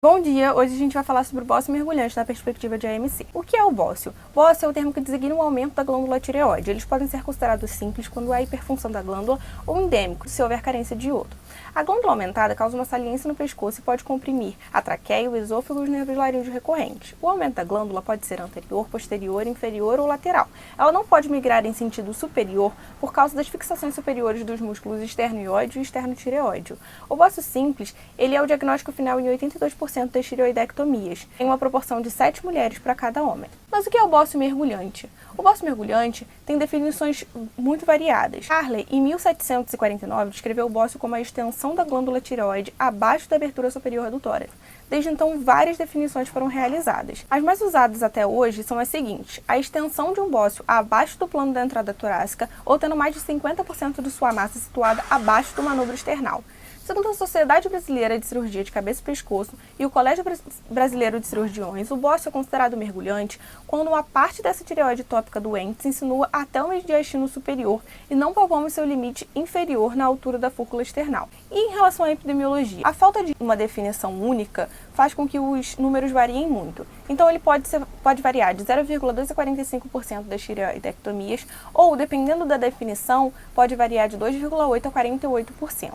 Bom dia, hoje a gente vai falar sobre o bócio mergulhante na perspectiva de AMC. O que é o bócio? Bócio é o termo que designa o aumento da glândula tireoide. Eles podem ser considerados simples quando há hiperfunção da glândula ou endêmicos se houver carência de iodo. A glândula aumentada causa uma saliência no pescoço e pode comprimir a traqueia, o esôfago e os nervos laríngeo recorrentes. O aumento da glândula pode ser anterior, posterior, inferior ou lateral. Ela não pode migrar em sentido superior por causa das fixações superiores dos músculos externo-ióide e externo-tireoide. O bócio simples, ele é o diagnóstico final em 82% das tireoidectomias, em uma proporção de 7 mulheres para cada homem. Mas o que é o bócio mergulhante? O bócio mergulhante tem definições muito variadas. Harley, em 1749, descreveu o bócio como a extensão da glândula tireoide abaixo da abertura superior do tórax. Desde então, várias definições foram realizadas. As mais usadas até hoje são as seguintes: a extensão de um bócio abaixo do plano da entrada torácica ou tendo mais de 50% de sua massa situada abaixo do manubrio esternal. Segundo a Sociedade Brasileira de Cirurgia de Cabeça e Pescoço e o Colégio Brasileiro de Cirurgiões, o bócio é considerado mergulhante quando uma parte dessa tireoide tópica doente se insinua até o mediastino superior e não palpamos seu limite inferior na altura da fúrcula esternal. E em relação à epidemiologia, a falta de uma definição única faz com que os números variem muito. Então, ele pode variar de 0,2 a 45% das tireoidectomias, ou, dependendo da definição, pode variar de 2,8 a 48%.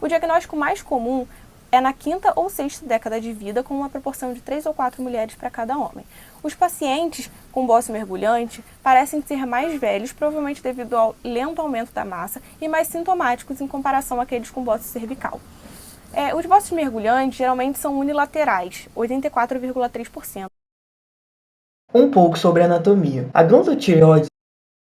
O diagnóstico mais comum é na quinta ou sexta década de vida, com uma proporção de 3 ou 4 mulheres para cada homem. Os pacientes com bócio mergulhante parecem ser mais velhos, provavelmente devido ao lento aumento da massa, e mais sintomáticos em comparação àqueles com bócio cervical. Os bócios mergulhantes geralmente são unilaterais, 84,3%. Um pouco sobre a anatomia. A glândula tireoide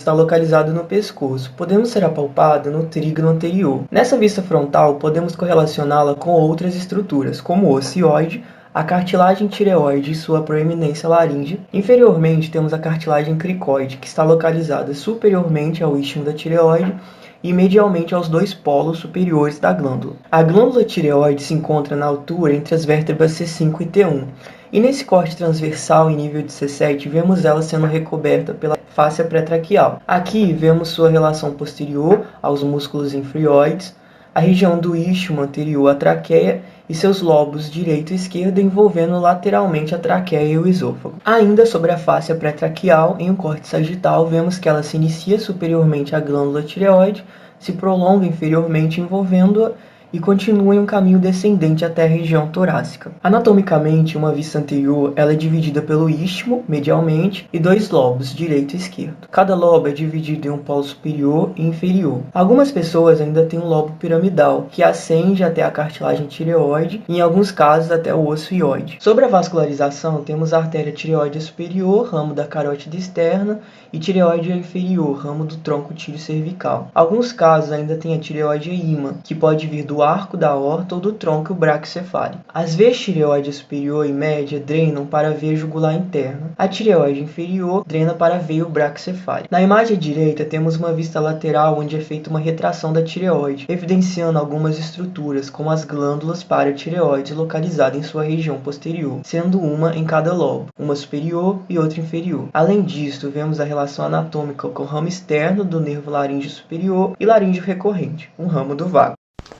está localizada no pescoço, podendo ser apalpada no trígono anterior. Nessa vista frontal, podemos correlacioná-la com outras estruturas, como o ocioide, a cartilagem tireoide e sua proeminência laríngea. Inferiormente, temos a cartilagem cricoide, que está localizada superiormente ao istmo da tireoide e medialmente aos dois polos superiores da glândula. A glândula tireoide se encontra na altura entre as vértebras C5 e T1, e nesse corte transversal em nível de C7 vemos ela sendo recoberta pela fáscia pré-traqueal. Aqui vemos sua relação posterior aos músculos inferiores, a região do istmo anterior à traqueia e seus lobos direito e esquerdo envolvendo lateralmente a traqueia e o esôfago. Ainda sobre a fáscia pré-traqueal, em um corte sagital, vemos que ela se inicia superiormente à glândula tireoide, se prolonga inferiormente envolvendo-a e continua em um caminho descendente até a região torácica. Anatomicamente, uma vista anterior ela é dividida pelo istmo, medialmente, e dois lobos, direito e esquerdo. Cada lobo é dividido em um polo superior e inferior. Algumas pessoas ainda têm um lobo piramidal, que ascende até a cartilagem tireoide e, em alguns casos, até o osso ióide. Sobre a vascularização, temos a artéria tireoide superior, ramo da carótida externa, e tireoide inferior, ramo do tronco tíreo cervical. Alguns casos ainda tem a tireoide ímã, que pode vir do arco da aorta ou do tronco braquiocefálico. As veias tireoide superior e média drenam para a veia jugular interna. A tireoide inferior drena para a veia braquiocefálica. Na imagem direita temos uma vista lateral onde é feita uma retração da tireoide, evidenciando algumas estruturas, como as glândulas paratireoides localizadas em sua região posterior, sendo uma em cada lobo, uma superior e outra inferior. Além disso, vemos a relação anatômica com o ramo externo do nervo laríngeo superior e laríngeo recorrente, um ramo do vago.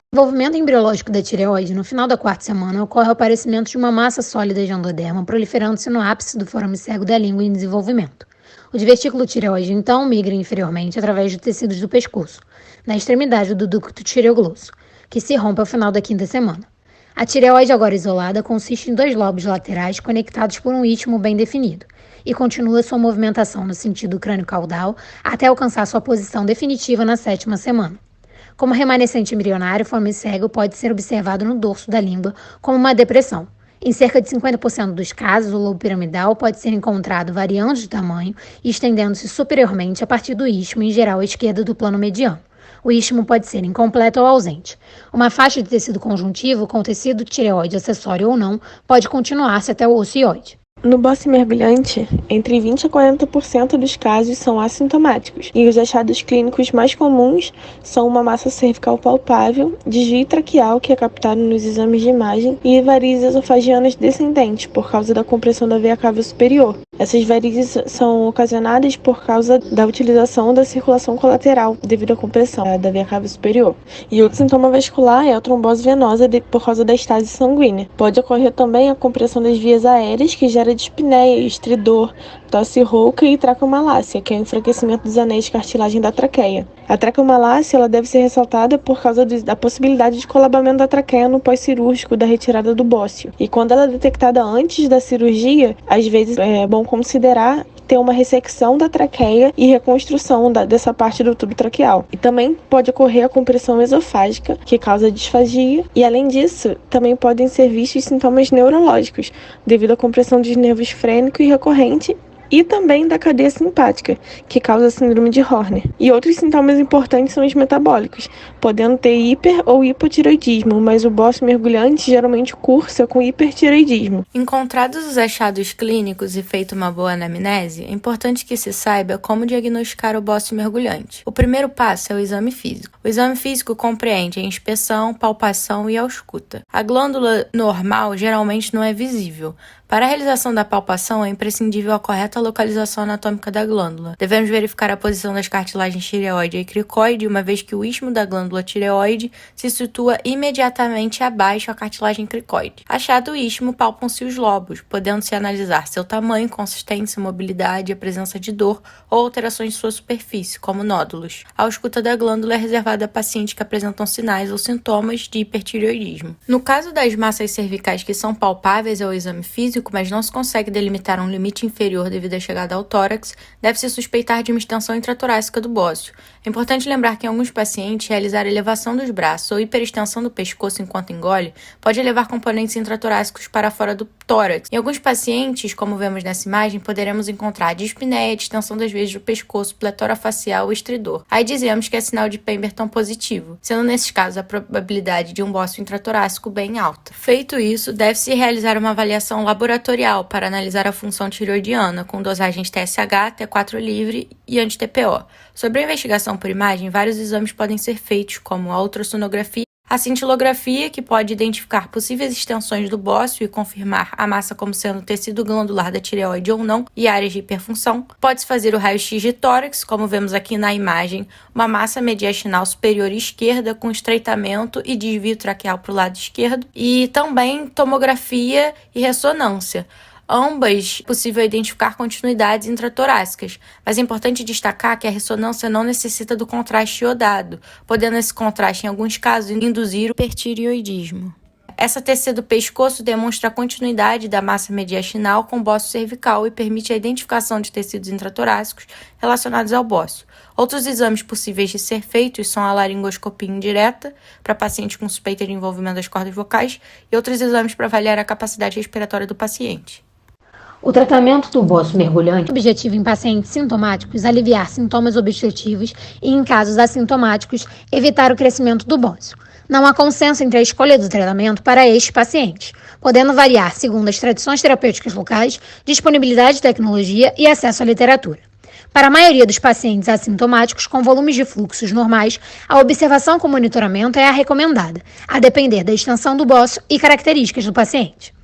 No desenvolvimento embriológico da tireoide, no final da quarta semana, ocorre o aparecimento de uma massa sólida de endoderma, proliferando-se no ápice do forame cego da língua em desenvolvimento. O divertículo tireoide, então, migra inferiormente através dos tecidos do pescoço, na extremidade do ducto tireoglosso, que se rompe ao final da quinta semana. A tireoide, agora isolada, consiste em dois lobos laterais conectados por um istmo bem definido, e continua sua movimentação no sentido crânio-caudal até alcançar sua posição definitiva na sétima semana. Como remanescente embrionário, o forame cego pode ser observado no dorso da língua como uma depressão. Em cerca de 50% dos casos, o lobo piramidal pode ser encontrado variando de tamanho e estendendo-se superiormente a partir do istmo, em geral à esquerda do plano mediano. O istmo pode ser incompleto ou ausente. Uma faixa de tecido conjuntivo, com tecido tireoide acessório ou não, pode continuar-se até o osso ióide. No bócio mergulhante, entre 20 a 40% dos casos são assintomáticos, e os achados clínicos mais comuns são uma massa cervical palpável, desvio traqueal, que é captado nos exames de imagem, e varizes esofagianas descendentes, por causa da compressão da veia cava superior. Essas varizes são ocasionadas por causa da utilização da circulação colateral devido à compressão da veia cava superior. E outro sintoma vascular é a trombose venosa por causa da estase sanguínea. Pode ocorrer também a compressão das vias aéreas, que gera dispneia, estridor, tosse rouca e traqueomalácia, que é o enfraquecimento dos anéis de cartilagem da traqueia. A traqueomalácia ela deve ser ressaltada por causa da possibilidade de colabamento da traqueia no pós-cirúrgico da retirada do bócio. E quando ela é detectada antes da cirurgia, às vezes é bom considerar ter uma ressecção da traqueia e reconstrução dessa parte do tubo traqueal. E também pode ocorrer a compressão esofágica, que causa disfagia, e além disso, também podem ser vistos sintomas neurológicos, devido à compressão dos nervos frênico e recorrente, e também da cadeia simpática, que causa síndrome de Horner. E outros sintomas importantes são os metabólicos, podendo ter hiper ou hipotireoidismo, mas o bócio mergulhante geralmente cursa com hipertireoidismo. Encontrados os achados clínicos e feita uma boa anamnese, é importante que se saiba como diagnosticar o bócio mergulhante. O primeiro passo é o exame físico. O exame físico compreende a inspeção, palpação e ausculta. A glândula normal geralmente não é visível. Para a realização da palpação, é imprescindível a correta localização anatômica da glândula. Devemos verificar a posição das cartilagens tireoide e cricoide, uma vez que o istmo da glândula tireoide se situa imediatamente abaixo da cartilagem cricoide. Achado o istmo, palpam-se os lobos, podendo-se analisar seu tamanho, consistência, mobilidade, a presença de dor ou alterações de sua superfície, como nódulos. A ausculta da glândula é reservada a pacientes que apresentam sinais ou sintomas de hipertireoidismo. No caso das massas cervicais que são palpáveis ao exame físico, mas não se consegue delimitar um limite inferior devido à chegada ao tórax, deve-se suspeitar de uma extensão intratorácica do bócio. É importante lembrar que em alguns pacientes, realizar elevação dos braços ou hiperextensão do pescoço enquanto engole pode levar componentes intratorácicos para fora do tórax. Em alguns pacientes, como vemos nessa imagem, poderemos encontrar dispneia, distensão das veias do pescoço, pletora facial e estridor. Aí dizemos que é sinal de Pemberton positivo, sendo nesses casos a probabilidade de um bócio intratorácico bem alta. Feito isso, deve-se realizar uma avaliação laboratorial para analisar a função tireoidiana, com dosagens TSH, T4 livre e anti-TPO. Sobre a investigação por imagem, vários exames podem ser feitos, como a ultrassonografia, a cintilografia, que pode identificar possíveis extensões do bócio e confirmar a massa como sendo tecido glandular da tireoide ou não, e áreas de hiperfunção. Pode-se fazer o raio-x de tórax, como vemos aqui na imagem, uma massa mediastinal superior esquerda com estreitamento e desvio traqueal para o lado esquerdo, e também tomografia e ressonância. Ambas é possível identificar continuidades intratorácicas, mas é importante destacar que a ressonância não necessita do contraste iodado, podendo esse contraste, em alguns casos, induzir o hipertireoidismo. Essa TC do pescoço demonstra a continuidade da massa mediastinal com o bócio cervical e permite a identificação de tecidos intratorácicos relacionados ao bócio. Outros exames possíveis de ser feitos são a laringoscopia indireta, para pacientes com suspeita de envolvimento das cordas vocais, e outros exames para avaliar a capacidade respiratória do paciente. O tratamento do bócio mergulhante é objetivo em pacientes sintomáticos aliviar sintomas obstrutivos e, em casos assintomáticos, evitar o crescimento do bócio. Não há consenso entre a escolha do tratamento para estes pacientes, podendo variar segundo as tradições terapêuticas locais, disponibilidade de tecnologia e acesso à literatura. Para a maioria dos pacientes assintomáticos com volumes de fluxos normais, a observação com monitoramento é a recomendada, a depender da extensão do bócio e características do paciente.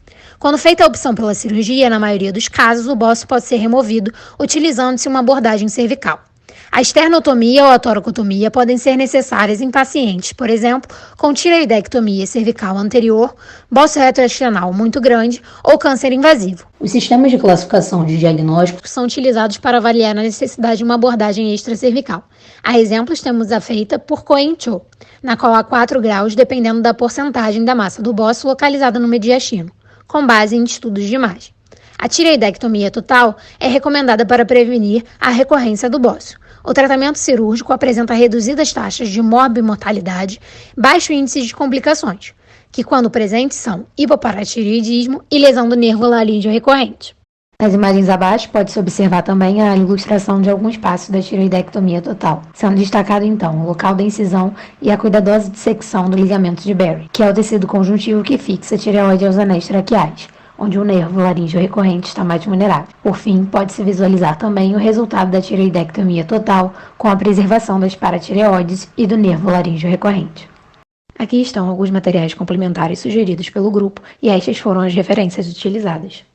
Quando feita a opção pela cirurgia, na maioria dos casos, o bócio pode ser removido utilizando-se uma abordagem cervical. A esternotomia ou a toracotomia podem ser necessárias em pacientes, por exemplo, com tireoidectomia cervical anterior, bócio retroesternal muito grande ou câncer invasivo. Os sistemas de classificação de diagnóstico são utilizados para avaliar a necessidade de uma abordagem extracervical. A exemplos, temos a feita por Cohen-Cho, na qual há 4 graus, dependendo da porcentagem da massa do bócio localizada no mediastino, com base em estudos de imagem. A tireoidectomia total é recomendada para prevenir a recorrência do bócio. O tratamento cirúrgico apresenta reduzidas taxas de morbimortalidade, baixo índice de complicações, que quando presentes são hipoparatireoidismo e lesão do nervo laríngeo recorrente. Nas imagens abaixo, pode-se observar também a ilustração de alguns passos da tireoidectomia total, sendo destacado então o local da incisão e a cuidadosa dissecção do ligamento de Berry, que é o tecido conjuntivo que fixa a tireoide aos anéis traqueais, onde o nervo laríngeo recorrente está mais vulnerável. Por fim, pode-se visualizar também o resultado da tireoidectomia total com a preservação das paratireoides e do nervo laríngeo recorrente. Aqui estão alguns materiais complementares sugeridos pelo grupo e estas foram as referências utilizadas.